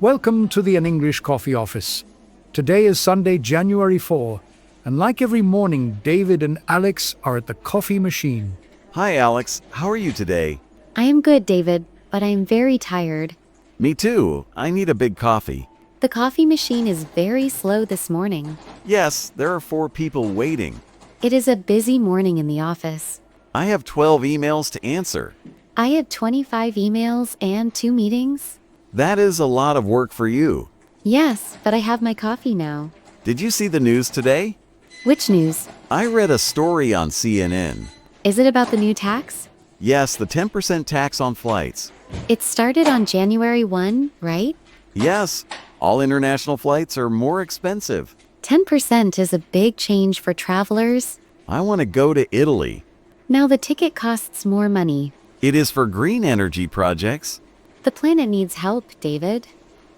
Welcome to the An English Coffee Office. Today is Sunday, January 4, and like every morning, David and Alex are at the coffee machine. Hi, Alex. How are you today? I am good, David, but I am very tired. Me too. I need a big coffee. The coffee machine is very slow this morning. Yes, there are 4 people waiting. It is a busy morning in the office. I have 12 emails to answer. I have 25 emails and 2 meetings. That is a lot of work for you. Yes, but I have my coffee now. Did you see the news today? Which news? I read a story on CNN. Is it about the new tax? Yes, the 10% tax on flights. It started on January 1, right? Yes, all international flights are more expensive. 10% is a big change for travelers. I want to go to Italy. Now the ticket costs more money. It is for green energy projects. The planet needs help, David.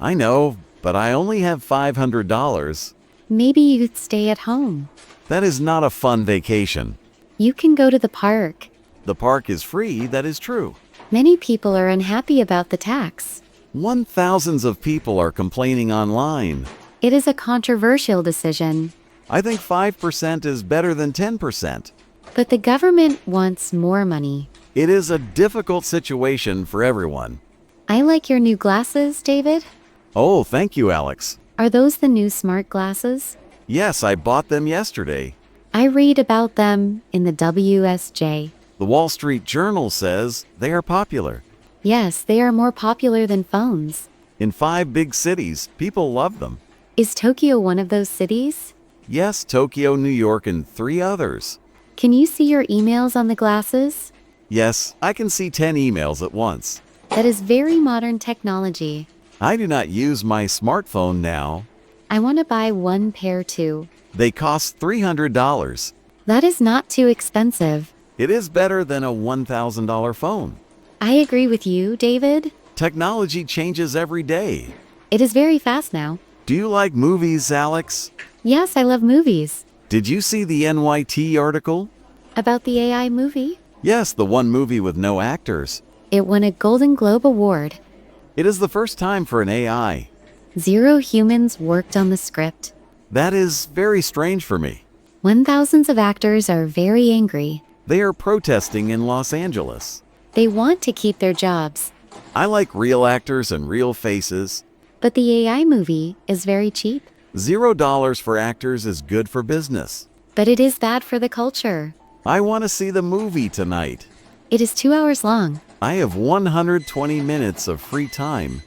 I know, but I only have $500. Maybe you'd stay at home. That is not a fun vacation. You can go to the park. The park is free, that is true. Many people are unhappy about the tax. Thousands of people are complaining online. It is a controversial decision. I think 5% is better than 10%. But the government wants more money. It is a difficult situation for everyone. I like your new glasses, David. Oh, thank you, Alex. Are those the new smart glasses? Yes, I bought them yesterday. I read about them in the WSJ. The Wall Street Journal says they are popular. Yes, they are more popular than phones. In 5 big cities, people love them. Is Tokyo one of those cities? Yes, Tokyo, New York, and 3 others. Can you see your emails on the glasses? Yes, I can see 10 emails at once. That is very modern technology. I do not use my smartphone now. I want to buy one pair too. They cost $300. That is not too expensive. It is better than a $1,000 phone. I agree with you, David. Technology changes every day. It is very fast now. Do you like movies, Alex? Yes, I love movies. Did you see the NYT article? About the AI movie? Yes, the one movie with no actors. It won a Golden Globe Award. It is the first time for an AI. 0 humans worked on the script. That is very strange for me. When thousands of actors are very angry, They are protesting in Los Angeles. they want to keep their jobs. I like real actors and real faces. But the AI movie is very cheap. $0 for actors is good for business. But it is bad for the culture. I want to see the movie tonight. It is 2 hours long. I have 120 minutes of free time.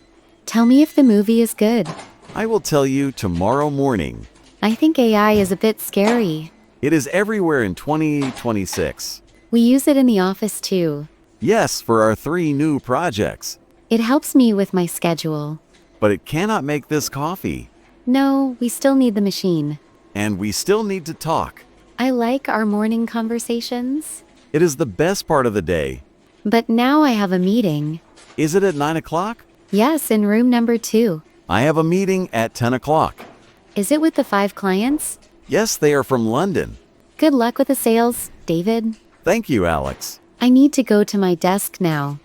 Tell me if the movie is good. I will tell you tomorrow morning. I think AI is a bit scary. It is everywhere in 2026. We use it in the office too. Yes, for our 3 new projects. It helps me with my schedule. But it cannot make this coffee. No, we still need the machine. And we still need to talk. I like our morning conversations. It is the best part of the day. But now I have a meeting. Is it at 9 o'clock? Yes, in room number 2. I have a meeting at 10 o'clock. Is it with the 5 clients? Yes, they are from London. Good luck with the sales, David. Thank you, Alex. I need to go to my desk now.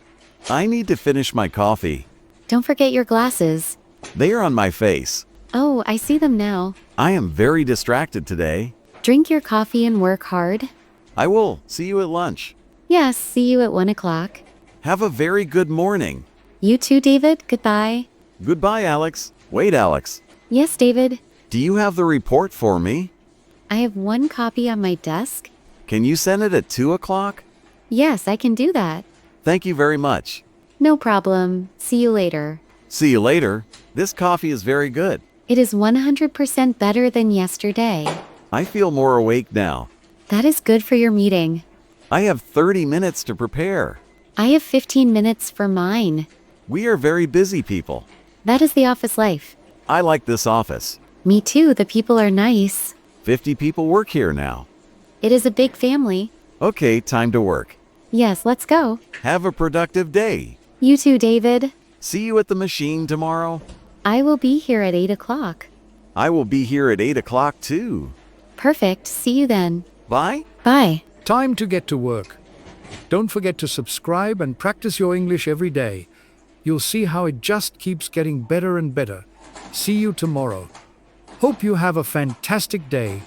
I need to finish my coffee. Don't forget your glasses. They are on my face. Oh, I see them now. I am very distracted today. Drink your coffee and work hard. I will see you at lunch. Yes, see you at 1 o'clock. Have a very good morning. You too, David. Goodbye. Goodbye, Alex. Wait, Alex. Yes, David. Do you have the report for me? I have 1 copy on my desk. Can you send it at 2 o'clock? Yes, I can do that. Thank you very much. No problem. See you later. See you later. This coffee is very good. It is 100% better than yesterday. I feel more awake now. That is good for your meeting. I have 30 minutes to prepare. I have 15 minutes for mine. We are very busy people. That is the office life. I like this office. Me too. The people are nice. 50 people work here now. It is a big family. Okay, time to work. Yes, let's go. Have a productive day. You too, David. See you at the machine tomorrow. I will be here at 8 o'clock. I will be here at 8 o'clock too. Perfect. See you then. Bye. Bye. Time to get to work. Don't forget to subscribe and practice your English every day. You'll see how it just keeps getting better and better. See you tomorrow. Hope you have a fantastic day.